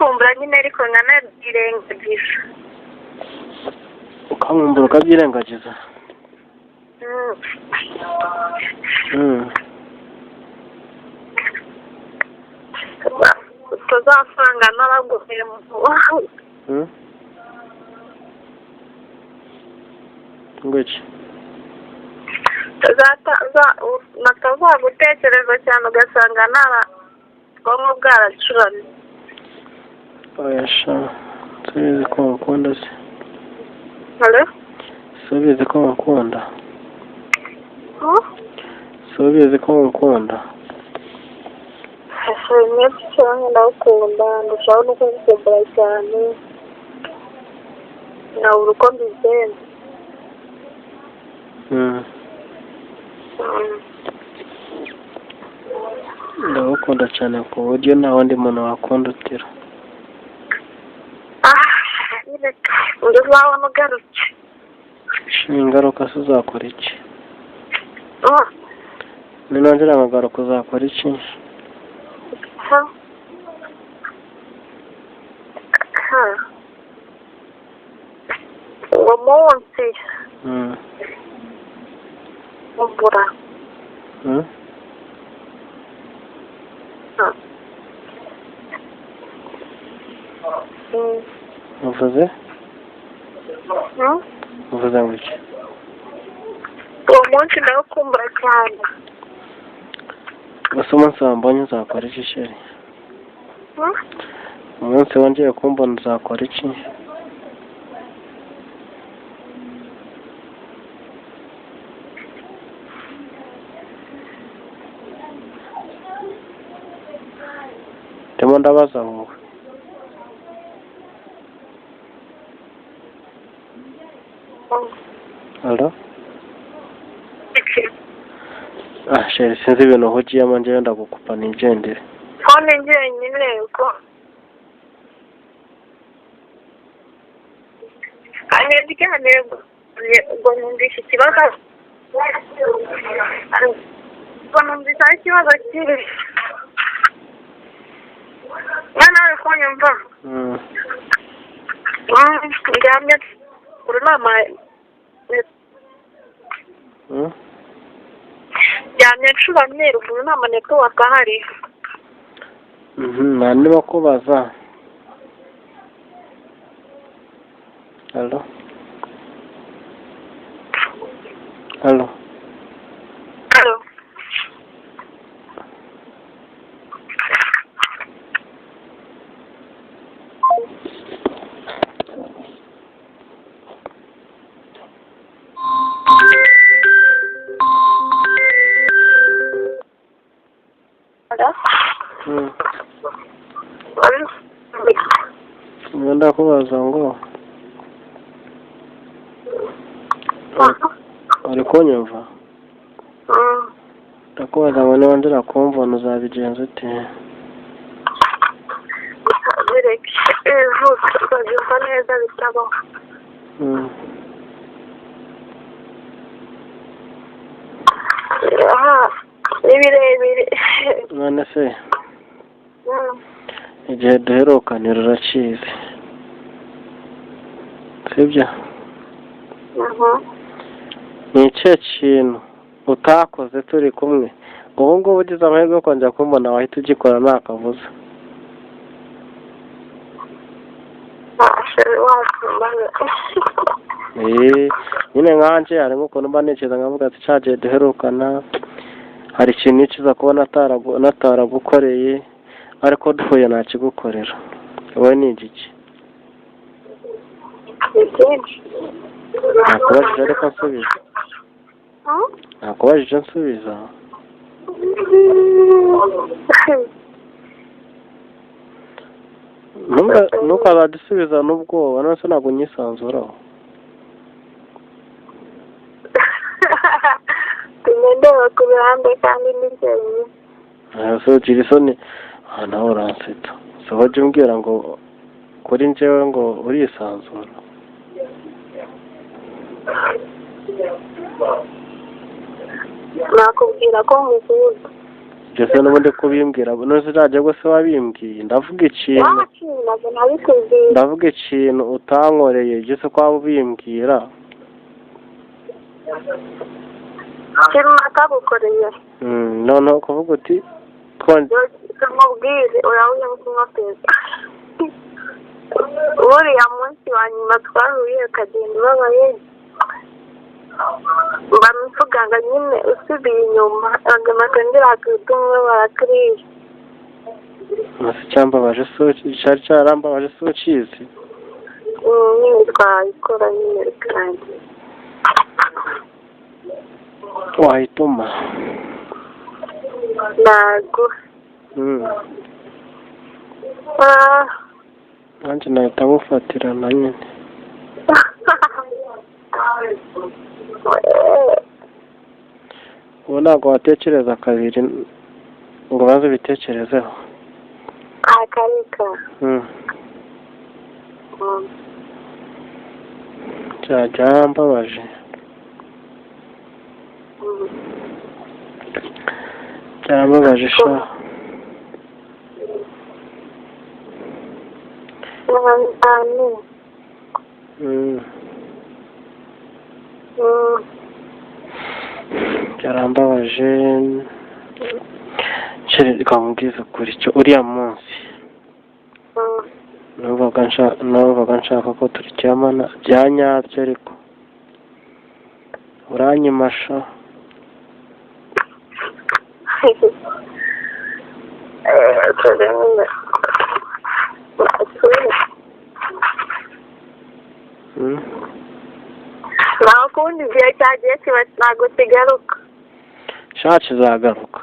ndagukumbura nyine ariko nkanabyirengagiza. Ukankumbura ukabyirengagiza? Utazasanga naraguheye mu wawe. Ngwiki? Natazagutekereza cyane ugasanga bwonko bwaracuramye. Oya sha, subizi ko ngukunda se. Hello? Subizi ko ngukunda. Subizi ko ngukunda. Mwese cyane ndakunda, ndashaka no kugukumbura cyane. Nawe uko mbigenza. Ndagukunda cyane ku buryo nta wundi muntu wakundutira. Uzabona ugarutse. Ingaruka se uzakora iki? Ninongera nkagaruka uzakora iki? Uwo munsi umbura. Uvuze? Uvuze ngo iki? Uwo munsi ndagukumbura cyane. Gusa umunsi wambonye uzakora iki sheri? Umunsi wongeye kumbona uzakora iki? Ndimo ndabaza wowe. Hello? Sheri sinzi ibintu uhugiyemo njyewe ndagukupa nigendere. Fone njyenyine uko. Anyedikanire ngo numvise ikibazo. Ngo numvise aho ikibazo kiri. Nawe kunyumva? Ndyamye kuri nama. Ndyamye ncuramye ruguru nta maneko wakahari. Ndimo kubaza. Hello? Hello? Hello? Ndakubaza ngo uri kunyumva? Ndakubaza ngo niwongera kumbona uzabigenza ute? Uzabyumva neza bitabaho. Ni birebire. None se igihe duherukanira urakizi sibyo? Ni ikihe kintu utakoze turi kumwe ubu ngubu ugize amahirwe yo kongera kumbona wahita ugikora nta kabuza? Nyine nkanje hari nk'ukuntu mba ntekereza nkavuga ati cya gihe duherukana hari ikintu nicuza kuba nataragukoreye ariko duhuye nakigukorera. Wowe ni igiki? Nakubajije ariko nsubiza. Nakubajije nsubiza. Ntukazadusubiza n'ubwoba none se ntabwo unyisanzuraho. Ndeba ku ruhande kandi n'ibyeyi. So ugira isoni nawe uransetsa. So wajya umbwira ngo kuri njyewe ngo urisanzura. Nakubwira ko nkukunda. byose n'ubundi kubimbwira none uzajya gusa wabimbwiye ndavuga ikintu ndavuga ikintu utankoreye byose ko waba ubimbwira ikintu natagukoreye noneho kuvuga uti mubwire urabuye kumwoteza uriya munsi wa nyuma twahuye ukagenda ubabaye bamuvuganga nyine usubiye inyuma amakongera akatumwe barakiriye nasi cyambabaje cyari cyarambabaje si ukizi nyine twayikora nyine kandi wahituma ntago nanjye nahita mufatirana nyine ubu ntabwo watekereza kabiri ngo baze ubitekerezeho akarika byambabaje byambabaje sha byarambabaje reka nkubwize ukuri cyo uriya munsi numvaga nshaka ko turyamana bya nyabyo ariko uranyimasha naho kundi igihe cyagiye kiba ntabwo kigaruka shacu izagaruka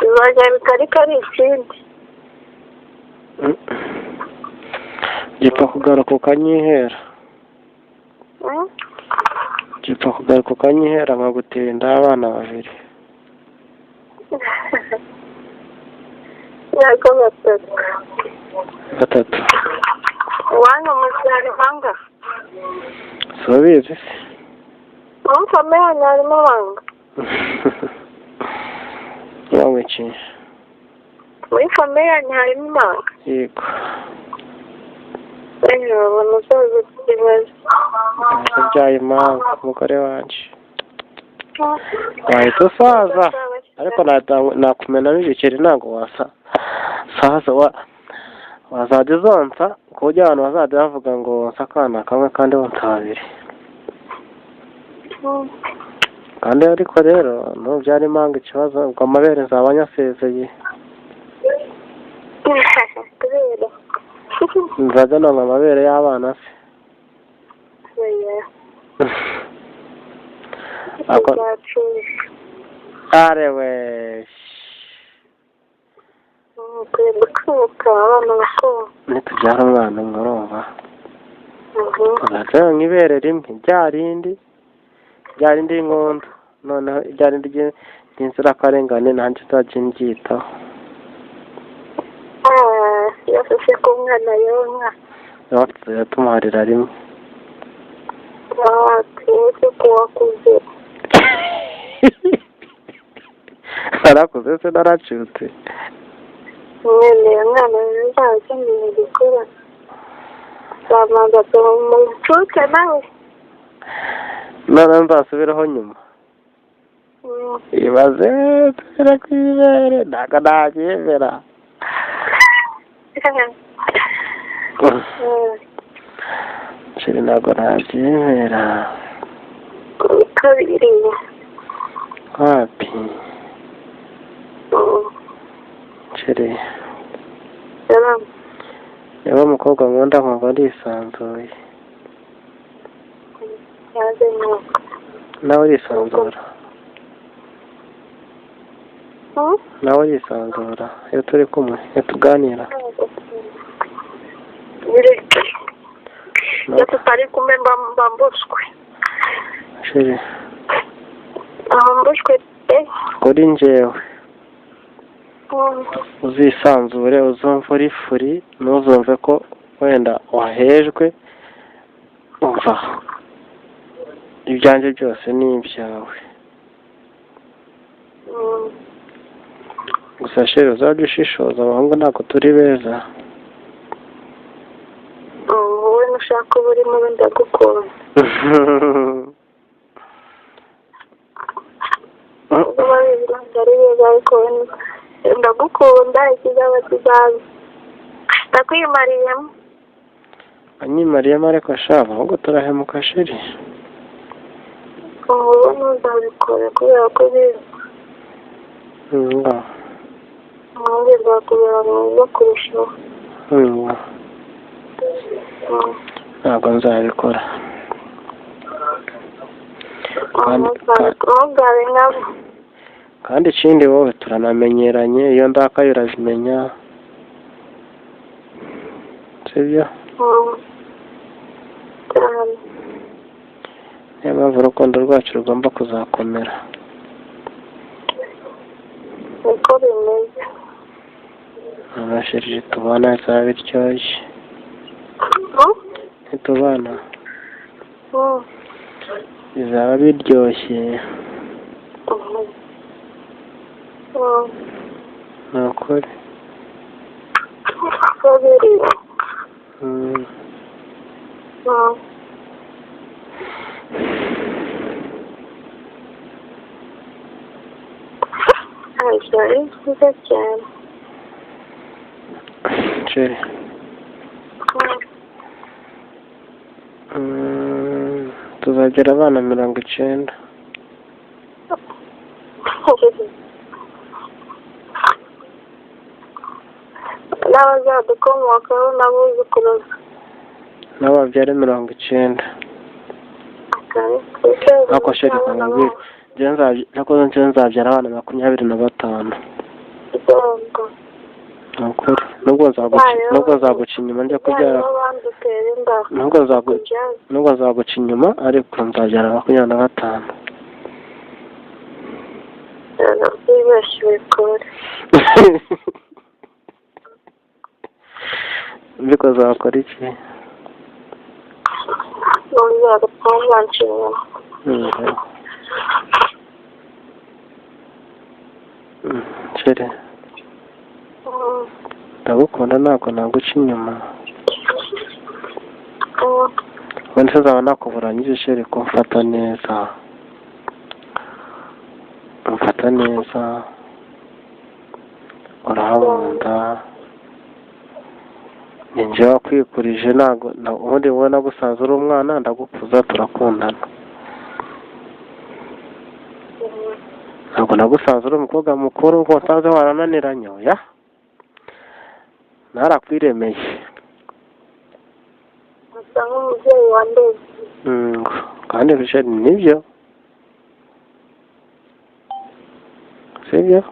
izagaruka ariko ari ikindi gipfa kugaruka ukanyihera gipfa kugaruka ukanyihera nkagutera inda abana babiri yego batatu iwanyu mu cyaro hanga si ubizi se muri famille yanyu harimo banga nyanywe iki muri famille yanyu harimo banga yego babona usoza ikibazo yabyaye impamvu umugore wanjye wahita usaza ariko nakumenamo ibikeri ntabwo wasaza wazajya uzonsa ku buryo abantu bazajya bavuga ngo wonsa akana kamwe kandi wonsa babiri kandi ariko rero nubyara impanga ikibazo ubwo amabere nzaba nyasezeye nzajya nonka amabere y'abana se arewe nitubyara umwana umurumva tuzajya nk'ibere rimwe ryarindi y'inkondo noneho ryarindi ry'inzirakarengane nanjye nzajya ndyitaho yafashe ku mwana yonka nawe tuzajya tumuharira rimwe twese kuwakuze narakuze se naracutse mwene umwana mwiza akeneye gukora zamanza mu nshuke nawe none nzasubireho nyuma ibaze tubere ku ibere ntabwo nabyemera sheri ntabwo nabyemera kabiri wapi sheri niba umukobwa nkunda nkumva ndisanzuye nawe urisanzura nawe urisanzura iyo turi kumwe iyo tuganira iyo tutari kumwe mba mbushwe sheri mbushwe pe kuri njyewe uzisanzure uzumva uri furi ntuzumve ko wenda wahejwe umva ibyanjye byose ni ibyawe. Gusa sheri uzajya ushishoza, abahungu ntabwo turi beza. wowe nushaka uba urimo ndagukunda. ubwo babizi ntabwo ari beza ariko ndagukunda, ikizaba kizaza. ndakwimariyemo. anyimariyemo ariko shaba ahubwo turahemuka sheri. wowe ntuzabikore kubera ko bizi. nanjye nzakubera mwiza kurushaho. ntabwo nzabikora. ntugabe nkabo. kandi ikindi wowe turanamenyeranye, iyo ndakaye urabimenya, sibyo? niyo mpamvu urukundo rwacu rugomba kuzakomera. niko bimeze. amashirije tubana bizaba biryoshye. nitubana bizaba biryoshye. ni ukuri. ari byiza cyane. sheri tuzagira abana 90. n'abazadukomokaho n'abuzukuruza n'ababyara 90. ariko sheri kamubwire njye nzabyara abana 25. nukuri nubwo nzaguca inyuma njya kubyara, nubwo nzaguca inyuma ariko nzabyara 25. mbiko zakora iki? sheri ndagukunda, ntabwo naguca inyuma. ubundi uzaba nakuburanyije sheri kumfata neza, umfata neza, urahabunda. ni njye wakwikurije, ntabwo ubundi wowe nagusanze uri umwana, ndagukuza turakundana. ntabwo nagusanze uri umukobwa mukuru ngo nsanze warananiranye, oya narakwiremeye. usa nk'umubyeyi wandeze. kandi sheri nibyo, sibyo?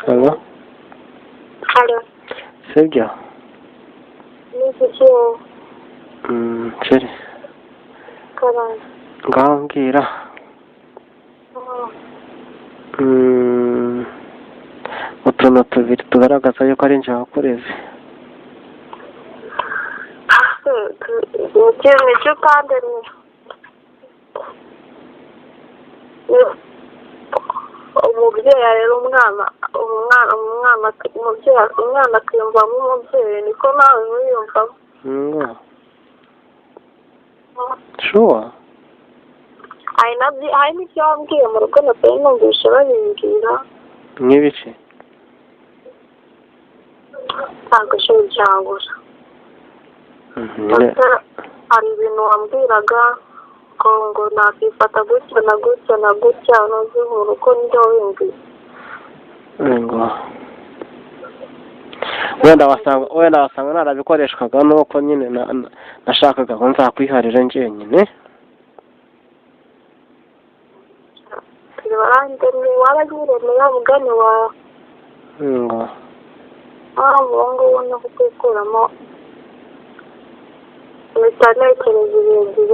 halo sibyo? sheri ngaho mbwira utuntu tubiri tugaragaza yuko ari njye wakureze. nicyo kandi umubyeyi arera umwana akiyumvamo umubyeyi, niko nawe wiyumvamo. shuwa hari n'ibyo wambwiye mu rugo natari numvise babimbwira. nk'ibiki? ntabwo ashobora byangura. hari ibintu wambwiraga ngo nakifata gutya na gutya na gutya, ntuzi mu rugo nibyo wimbwiye. wenda wasanga narabikoreshwaga nuko nyine nashakaga ngo nzakwiharire njyenyine. waranyiremeye mugani wawe. ubu ngubu no kukuramo mpita ntekereza ibihe byiza.